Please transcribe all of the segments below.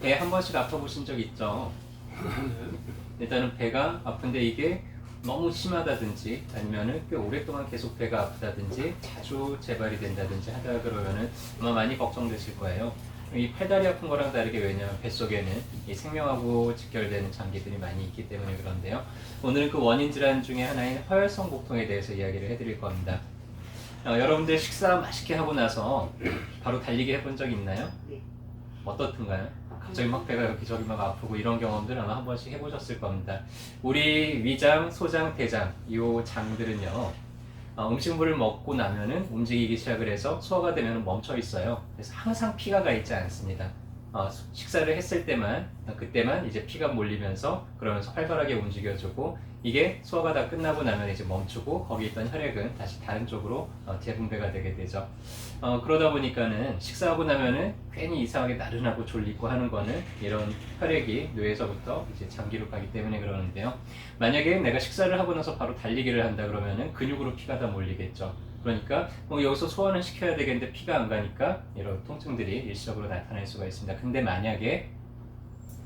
배 한 번씩 아파보신 적 있죠? 일단은 배가 아픈데 이게 너무 심하다든지 아니면은 꽤 오랫동안 계속 배가 아프다든지 자주 재발이 된다든지 하다 그러면은 아마 많이 걱정되실 거예요. 이 팔다리 아픈 거랑 다르게 왜냐하면 뱃속에는 이 생명하고 직결되는 장기들이 많이 있기 때문에 그런데요. 오늘은 그 원인 질환 중에 하나인 허혈성 복통에 대해서 이야기를 해드릴 겁니다. 여러분들 식사 맛있게 하고 나서 바로 달리기 해본 적 있나요? 네. 어떻든가요? 갑자기 막 배가 여기저기 막 아프고 이런 경험들 아마 한 번씩 해보셨을 겁니다. 우리 위장, 소장, 대장 이 장들은요 음식물을 먹고 나면은 움직이기 시작을 해서 소화가 되면 멈춰 있어요. 그래서 항상 피가 가 있지 않습니다. 식사를 했을 때만 그때만 이제 피가 몰리면서 그러면서 활발하게 움직여주고 이게 소화가 다 끝나고 나면 이제 멈추고 거기 있던 혈액은 다시 다른 쪽으로 재분배가 되게 되죠. 그러다 보니까는 식사하고 나면은 괜히 이상하게 나른하고 졸리고 하는 거는 이런 혈액이 뇌에서부터 이제 장기로 가기 때문에 그러는데요. 만약에 내가 식사를 하고 나서 바로 달리기를 한다 그러면은 근육으로 피가 다 몰리겠죠. 그러니까 여기서 소화는 시켜야 되겠는데 피가 안 가니까 이런 통증들이 일시적으로 나타날 수가 있습니다. 근데 만약에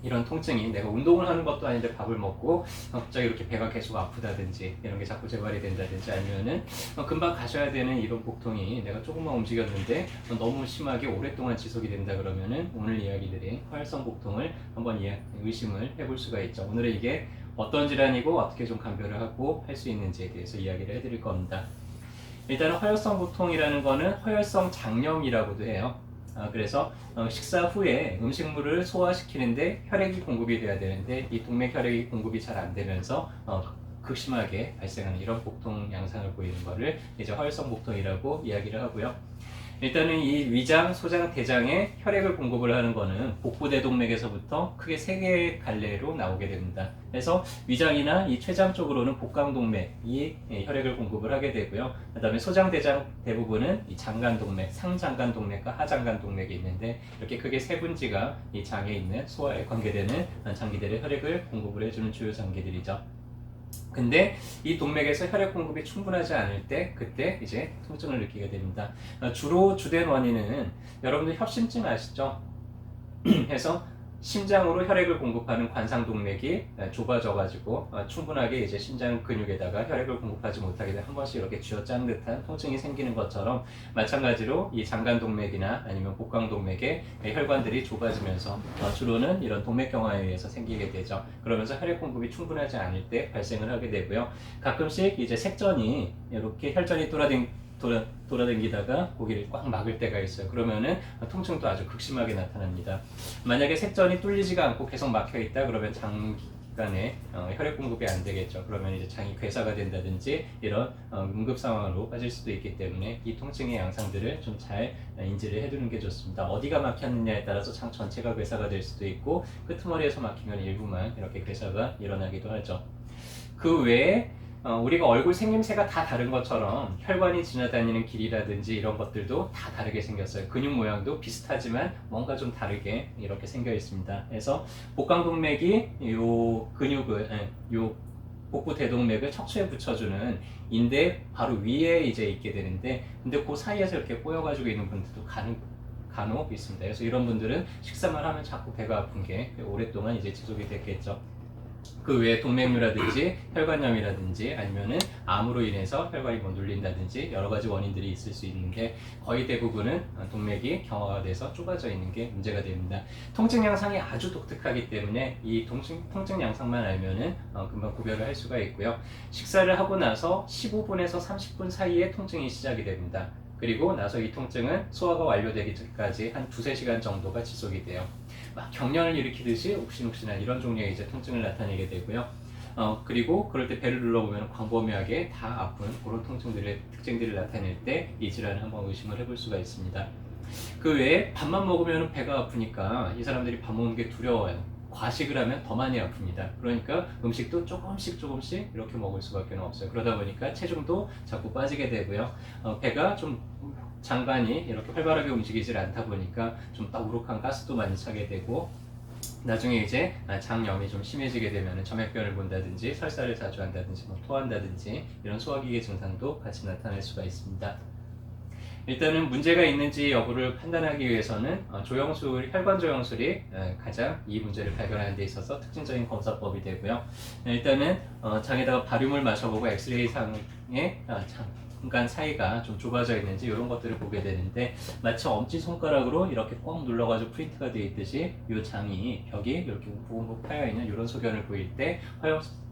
이런 통증이 내가 운동을 하는 것도 아닌데 밥을 먹고 갑자기 이렇게 배가 계속 아프다든지 이런 게 자꾸 재발이 된다든지 아니면은 금방 가셔야 되는 이런 복통이 내가 조금만 움직였는데 너무 심하게 오랫동안 지속이 된다 그러면은 오늘 이야기들이 허혈성 복통을 한번 의심을 해볼 수가 있죠. 오늘은 이게 어떤 질환이고 어떻게 좀 감별을 하고 할 수 있는지에 대해서 이야기를 해드릴 겁니다. 일단은 허혈성 복통이라는 거는 허혈성 장염이라고도 해요. 그래서 식사 후에 음식물을 소화시키는데 혈액이 공급이 돼야 되는데 이 동맥 혈액이 공급이 잘 안 되면서 극심하게 발생하는 이런 복통 양상을 보이는 거를 이제 허혈성 복통이라고 이야기를 하고요. 일단은 이 위장, 소장, 대장에 혈액을 공급을 하는 거는 복부대동맥에서부터 크게 세 개의 갈래로 나오게 됩니다. 그래서 위장이나 이 췌장 쪽으로는 복강동맥이 혈액을 공급을 하게 되고요. 그 다음에 소장, 대장 대부분은 이 장간동맥, 상장간동맥과 하장간동맥이 있는데 이렇게 크게 세 분지가 이 장에 있는 소화에 관계되는 장기들의 혈액을 공급을 해주는 주요 장기들이죠. 근데 이 동맥에서 혈액 공급이 충분하지 않을 때 그때 이제 통증을 느끼게 됩니다. 주로 주된 원인은 여러분들 협심증 아시죠? 해서 심장으로 혈액을 공급하는 관상동맥이 좁아져 가지고 충분하게 이제 심장 근육에다가 혈액을 공급하지 못하게 되면 한 번씩 이렇게 쥐어짠 듯한 통증이 생기는 것처럼 마찬가지로 이 장간동맥이나 아니면 복강동맥의 혈관들이 좁아지면서 주로는 이런 동맥경화에 의해서 생기게 되죠. 그러면서 혈액 공급이 충분하지 않을 때 발생을 하게 되고요. 가끔씩 이제 색전이 이렇게 혈전이 돌아다니다가 고기를 꽉 막을 때가 있어요. 그러면은 통증도 아주 극심하게 나타납니다. 만약에 색전이 뚫리지가 않고 계속 막혀 있다 그러면 장기간에 혈액 공급이 안 되겠죠. 그러면 이제 장이 괴사가 된다든지 이런 응급 상황으로 빠질 수도 있기 때문에 이 통증의 양상들을 좀 잘 인지를 해두는 게 좋습니다. 어디가 막혔느냐에 따라서 장 전체가 괴사가 될 수도 있고 끄트머리에서 막히면 일부만 이렇게 괴사가 일어나기도 하죠. 그 외에 우리가 얼굴 생김새가 다 다른 것처럼 혈관이 지나다니는 길이라든지 이런 것들도 다 다르게 생겼어요. 근육 모양도 비슷하지만 뭔가 좀 다르게 이렇게 생겨 있습니다. 그래서 복강동맥이 요 근육을, 요 복부 대동맥을 척추에 붙여주는 인대 바로 위에 이제 있게 되는데, 근데 그 사이에서 이렇게 꼬여가지고 있는 분들도 간혹 있습니다. 그래서 이런 분들은 식사만 하면 자꾸 배가 아픈 게 오랫동안 이제 지속이 됐겠죠. 그 외에 동맥류라든지 혈관염이라든지 아니면은 암으로 인해서 혈관이 눌린다든지 여러 가지 원인들이 있을 수 있는데 거의 대부분은 동맥이 경화가 돼서 좁아져 있는 게 문제가 됩니다. 통증 양상이 아주 독특하기 때문에 이 통증 양상만 알면은 금방 구별을 할 수가 있고요. 식사를 하고 나서 15분에서 30분 사이에 통증이 시작이 됩니다. 그리고 나서 이 통증은 소화가 완료되기까지 한 2~3시간 정도가 지속이 돼요. 막 경련을 일으키듯이 욱신욱신한 이런 종류의 이제 통증을 나타내게 되고요. 그리고 그럴 때 배를 눌러보면 광범위하게 다 아픈 그런 통증들의 특징들을 나타낼 때 이 질환을 한번 의심을 해볼 수가 있습니다. 그 외에 밥만 먹으면 배가 아프니까 이 사람들이 밥 먹는 게 두려워요. 과식을 하면 더 많이 아픕니다. 그러니까 음식도 조금씩 이렇게 먹을 수밖에 없어요. 그러다 보니까 체중도 자꾸 빠지게 되고요. 배가 좀 장관이 이렇게 활발하게 움직이질 않다 보니까 좀 더부룩한 가스도 많이 차게 되고 나중에 이제 장염이 좀 심해지게 되면 점액변을 본다든지 설사를 자주 한다든지 토한다든지 이런 소화기계 증상도 같이 나타날 수가 있습니다. 일단은 문제가 있는지 여부를 판단하기 위해서는 혈관 조영술이 가장 이 문제를 발견하는 데 있어서 특징적인 검사법이 되고요. 일단은 장에다가 바륨을 마셔보고 엑스레이 상의 장간 사이가 좀 좁아져 있는지 이런 것들을 보게 되는데, 마치 엄지손가락으로 이렇게 꽉 눌러가지고 프린트가 되어 있듯이 이 장이 벽이 이렇게 움푹움푹 파여 있는 이런 소견을 보일 때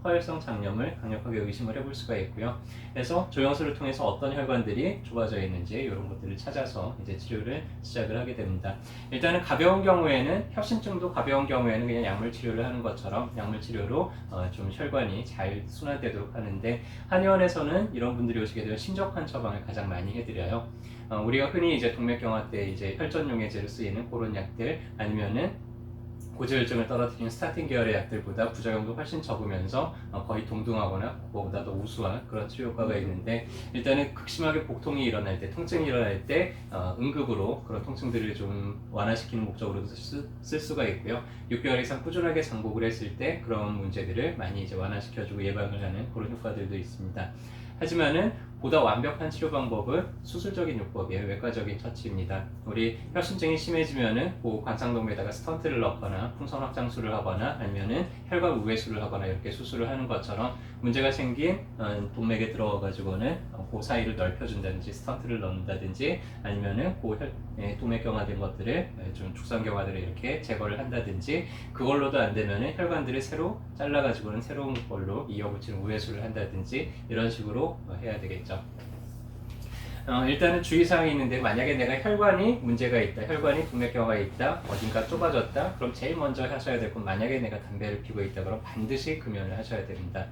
허혈성 장염을 강력하게 의심을 해볼 수가 있고요. 그래서 조영술을 통해서 어떤 혈관들이 좁아져 있는지 이런 것들을 찾아서 이제 치료를 시작을 하게 됩니다. 일단은 가벼운 경우에는, 협심증도 가벼운 경우에는 그냥 약물 치료를 하는 것처럼 약물 치료로 좀 혈관이 잘 순환되도록 하는데, 한의원에서는 이런 분들이 오시게 되면 신적환 처방을 가장 많이 해드려요. 우리가 흔히 이제 동맥경화 때 이제 혈전용해제로 쓰이는 그런 약들, 아니면은 고지혈증을 떨어뜨리는 스타틴 계열의 약들보다 부작용도 훨씬 적으면서 거의 동등하거나 그거보다 더 우수한 그런 치료 효과가 있는데, 일단은 극심하게 복통이 일어날 때, 통증이 일어날 때 응급으로 그런 통증들을 좀 완화시키는 목적으로도 쓸 수가 있고요. 6개월 이상 꾸준하게 장복을 했을 때 그런 문제들을 많이 이제 완화시켜주고 예방을 하는 그런 효과들도 있습니다. 하지만은 보다 완벽한 치료 방법은 수술적인 요법이에요. 외과적인 처치입니다. 우리 혈심증이 심해지면은 관상동맥에다가 스턴트를 넣거나 풍선 확장술을 하거나 아니면은 혈관 우회술을 하거나 이렇게 수술을 하는 것처럼, 문제가 생긴 동맥에 들어가 가지고는 그 사이를 넓혀준다든지 스턴트를 넣는다든지, 아니면은 동맥경화된 것들을 좀 축성경화들을 이렇게 제거를 한다든지, 그걸로도 안 되면은 혈관들을 새로 잘라 가지고는 새로운 걸로 이어붙이는 우회술을 한다든지 이런 식으로 해야 되겠죠. 일단은 주의사항이 있는데, 만약에 내가 혈관이 문제가 있다, 혈관이 동맥경화가 있다, 어딘가 좁아졌다, 그럼 제일 먼저 하셔야 될 건, 만약에 내가 담배를 피고 있다 그럼 반드시 금연을 하셔야 됩니다.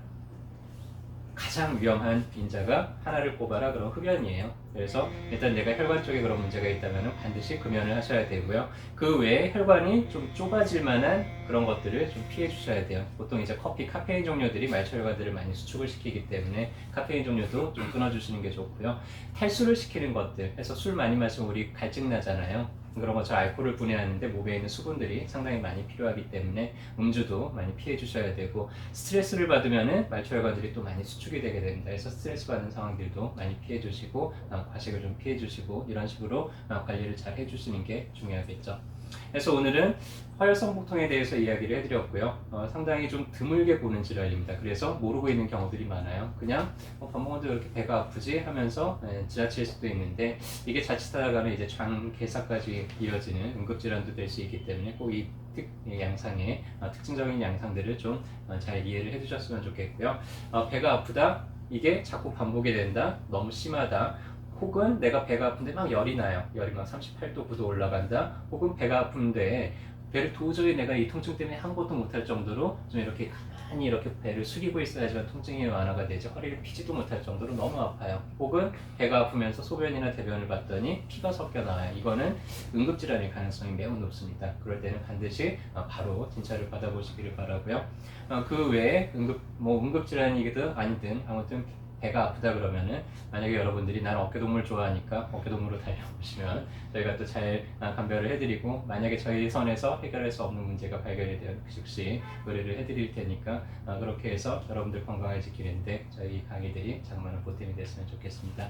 가장 위험한 빈자가 하나를 꼽아라, 그럼 흡연이에요. 그래서 일단 내가 혈관 쪽에 그런 문제가 있다면 반드시 금연을 하셔야 되고요. 그 외에 혈관이 좀 좁아질 만한 그런 것들을 좀 피해 주셔야 돼요. 보통 이제 커피, 카페인 종류들이 말초혈관들을 많이 수축을 시키기 때문에 카페인 종류도 좀 끊어주시는 게 좋고요. 탈수를 시키는 것들, 해서 술 많이 마시면 우리 갈증 나잖아요. 그런 것처럼 알코올을 분해하는데 몸에 있는 수분들이 상당히 많이 필요하기 때문에 음주도 많이 피해 주셔야 되고, 스트레스를 받으면은 말초혈관들이 또 많이 수축이 되게 됩니다. 그래서 스트레스 받는 상황들도 많이 피해 주시고, 과식을 좀 피해 주시고, 이런 식으로 관리를 잘 해주시는 게 중요하겠죠. 그래서 오늘은 화혈성 복통에 대해서 이야기를 해드렸고요. 상당히 좀 드물게 보는 질환입니다. 그래서 모르고 있는 경우들이 많아요. 그냥 밥 먹었는데 왜 이렇게 배가 아프지 하면서 지나칠 수도 있는데, 이게 자칫하다가는 이제 장개사까지 이어지는 응급질환도 될 수 있기 때문에 꼭 이 양상의 특징적인 양상들을 좀 잘 이해를 해주셨으면 좋겠고요. 배가 아프다, 이게 자꾸 반복이 된다, 너무 심하다, 혹은 내가 배가 아픈데 막 열이 나요. 열이 막 38도, 9도 올라간다. 혹은 배가 아픈데 배를 도저히 내가 이 통증 때문에 아무것도 못할 정도로 좀 이렇게 가만히 이렇게 배를 숙이고 있어야지만 통증이 완화가 되지, 허리를 피지도 못할 정도로 너무 아파요. 혹은 배가 아프면서 소변이나 대변을 봤더니 피가 섞여 나와요. 이거는 응급질환일 가능성이 매우 높습니다. 그럴 때는 반드시 바로 진찰을 받아보시기를 바라고요. 그 외에 응급질환이든 아니든 아무튼 배가 아프다 그러면은, 만약에 여러분들이 나는 어깨동물 좋아하니까 어깨동물로 달려보시면 저희가 또 잘 감별을 해드리고, 만약에 저희 선에서 해결할 수 없는 문제가 발견이 되면 즉시 의뢰를 해드릴 테니까 그렇게 해서 여러분들 건강해지기는데 저희 강의들이 정말 보탬이 됐으면 좋겠습니다.